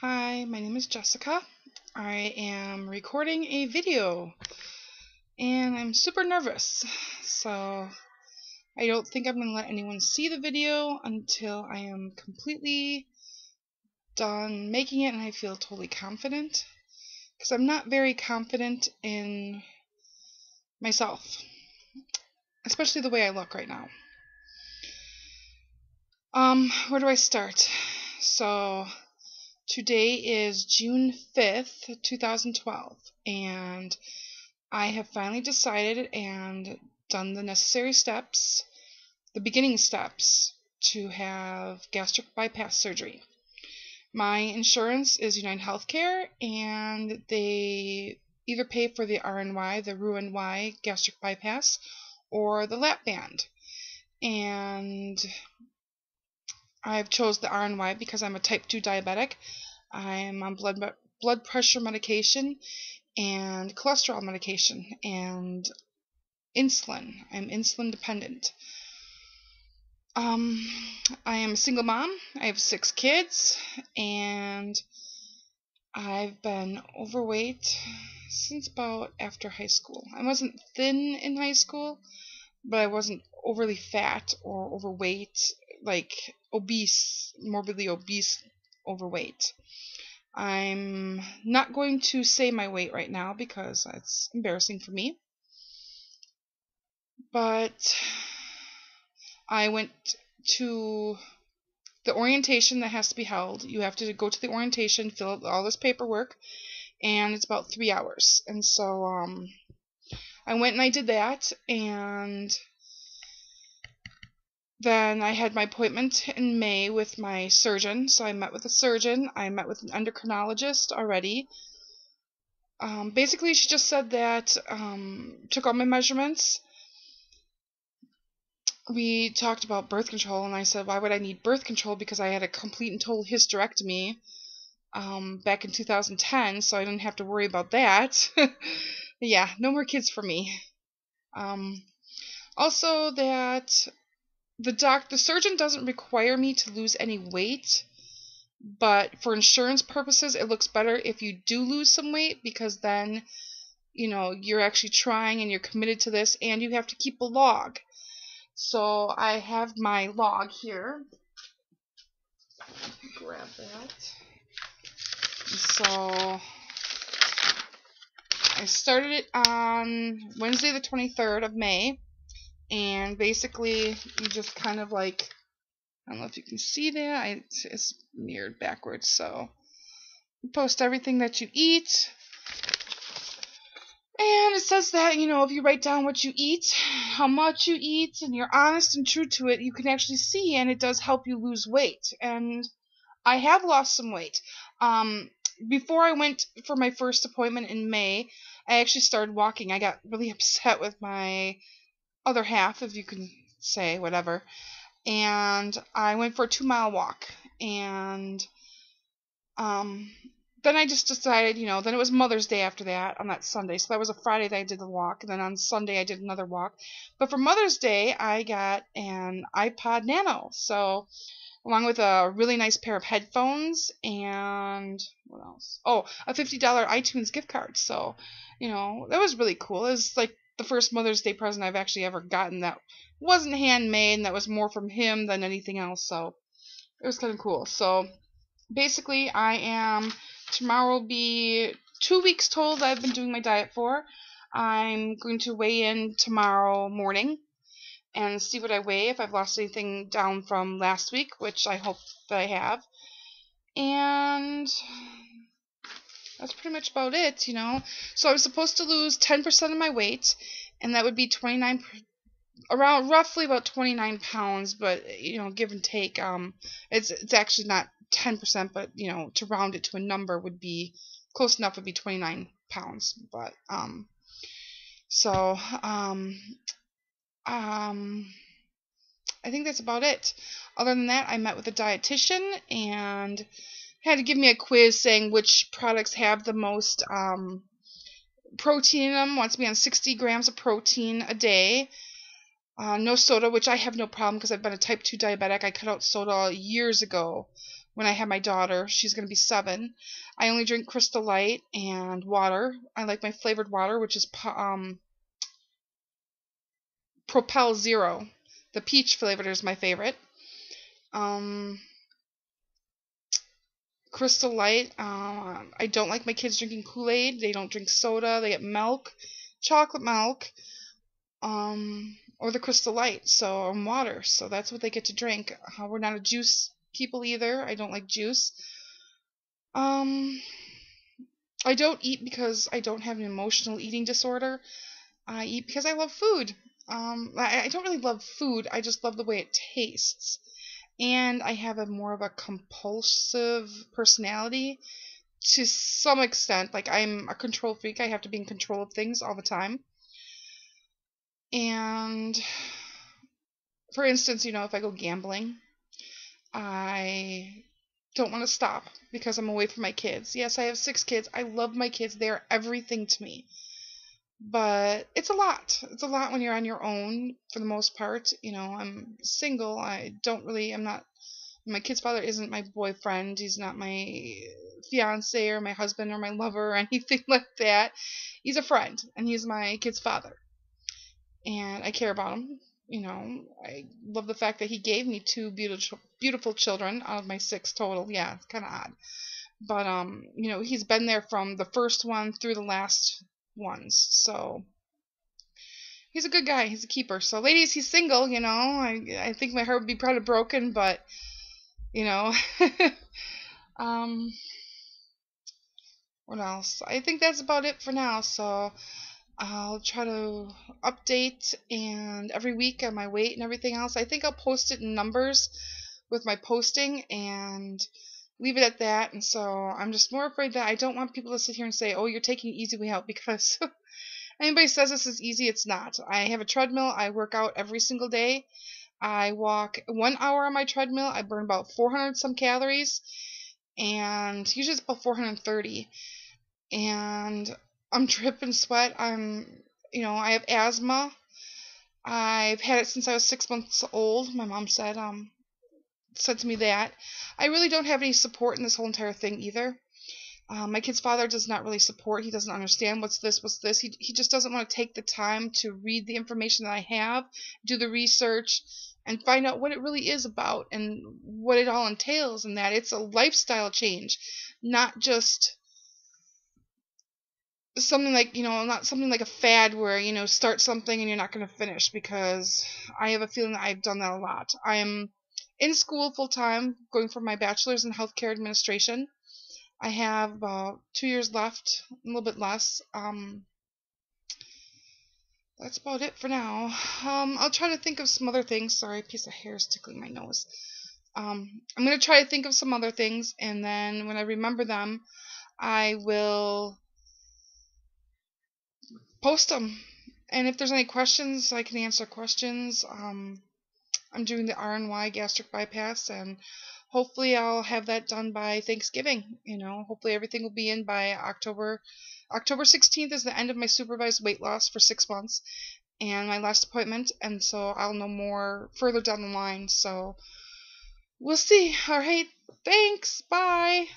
Hi, my name is Jessica. I am recording a video and I'm super nervous, so I don't think I'm going to let anyone see the video until I am completely done making it and I feel totally confident, because I'm not very confident in myself, especially the way I look right now. Where do I start? So today is June 5th, 2012, and I have finally decided and done the necessary steps, the beginning steps, to have gastric bypass surgery. My insurance is United Healthcare, and they either pay for the RNY, the Roux-en-Y gastric bypass, or the lap band. And I've chose the RNY because I'm a type 2 diabetic. I'm on blood pressure medication and cholesterol medication and insulin. I'm insulin dependent. I am a single mom. I have 6 kids, and I've been overweight since about after high school. I wasn't thin in high school, but I wasn't overly fat or overweight, like obese, morbidly obese, overweight. I'm not going to say my weight right now because it's embarrassing for me. But I went to the orientation that has to be held. You have to go to the orientation, fill out all this paperwork, and it's about 3 hours. And so I went and I did that, and then I had my appointment in May with my surgeon. So I met with a surgeon. I met with an endocrinologist already. Basically, she just said that, took all my measurements. We talked about birth control, and I said, why would I need birth control? Because I had a complete and total hysterectomy back in 2010, so I didn't have to worry about that. Yeah, no more kids for me. Also, that the surgeon doesn't require me to lose any weight, but for insurance purposes, it looks better if you do lose some weight, because then, you know, you're actually trying and you're committed to this, and you have to keep a log. So I have my log here. Grab that. So I started it on Wednesday the 23rd of May, and basically you just kind of like, I don't know if you can see that, it's mirrored backwards, so you post everything that you eat. And it says that, you know, if you write down what you eat, how much you eat, and you're honest and true to it, you can actually see, and it does help you lose weight. And I have lost some weight. Before I went for my first appointment in May, I actually started walking. I got really upset with my other half, if you can say, whatever. And I went for a 2-mile walk. And then I just decided, you know, then it was Mother's Day after that, on that Sunday. So that was a Friday that I did the walk, and then on Sunday I did another walk. But for Mother's Day, I got an iPod Nano. So, along with a really nice pair of headphones, and what else? Oh, a $50 iTunes gift card. So, you know, that was really cool. It was like the first Mother's Day present I've actually ever gotten that wasn't handmade, and that was more from him than anything else. So, it was kind of cool. So, basically, tomorrow will be 2 weeks total that I've been doing my diet for. I'm going to weigh in tomorrow morning and see what I weigh, if I've lost anything down from last week, which I hope that I have. And that's pretty much about it, you know. So I was supposed to lose 10% of my weight, and that would be roughly about 29 pounds, but, you know, give and take, it's actually not 10%, but, you know, to round it to a number would be close enough, would be 29 pounds. But I think that's about it. Other than that, I met with a dietitian and had to give me a quiz saying which products have the most protein in them. Wants me on 60 grams of protein a day. No soda, which I have no problem because I've been a type 2 diabetic. I cut out soda years ago when I have my daughter. She's going to be 7. I only drink Crystal Light and water. I like my flavored water, which is Propel Zero. The peach flavored is my favorite. Crystal Light. I don't like my kids drinking Kool-Aid. They don't drink soda. They get milk, chocolate milk, or the Crystal Light, so water. So that's what they get to drink. We're not a juice people either. I don't like juice. I don't eat because I don't have an emotional eating disorder. I eat because I love food. I don't really love food. I just love the way it tastes. And I have more of a compulsive personality to some extent. Like, I'm a control freak. I have to be in control of things all the time. And, for instance, if I go gambling, I don't want to stop because I'm away from my kids. Yes, I have 6 kids. I love my kids. They're everything to me. But it's a lot. It's a lot when you're on your own, for the most part. I'm single. My kid's father isn't my boyfriend. He's not my fiance or my husband or my lover or anything like that. He's a friend, and he's my kid's father. And I care about him. I love the fact that he gave me 2 beautiful children out of my 6 total. Yeah, it's kind of odd. But, he's been there from the first one through the last ones. So he's a good guy. He's a keeper. So ladies, he's single. I think my heart would be probably broken, but what else? I think that's about it for now. So I'll try to update and every week on my weight and everything else. I think I'll post it in numbers with my posting and leave it at that. And so I'm just more afraid that I don't want people to sit here and say, oh, you're taking easy way out, because anybody says this is easy, it's not. I have a treadmill. I work out every single day. I walk 1 hour on my treadmill. I burn about 400 some calories, and usually it's about 430. And I'm dripping sweat. I have asthma. I've had it since I was 6 months old. My mom said to me that. I really don't have any support in this whole entire thing either. My kid's father does not really support. He doesn't understand what's this. He just doesn't want to take the time to read the information that I have, do the research, and find out what it really is about and what it all entails, and that it's a lifestyle change, not just something like, not something like a fad where, start something and you're not going to finish, because I have a feeling that I've done that a lot. I'm in school full-time, going for my bachelor's in healthcare administration. I have about 2 years left, a little bit less. That's about it for now. I'll try to think of some other things. Sorry, a piece of hair is tickling my nose. I'm going to try to think of some other things, and then when I remember them, I will post them. And if there's any questions, I can answer questions. I'm doing the RNY gastric bypass, and hopefully I'll have that done by Thanksgiving. Hopefully everything will be in by October. October 16th is the end of my supervised weight loss for 6 months, and my last appointment, and so I'll know more further down the line. So we'll see. All right, thanks. Bye.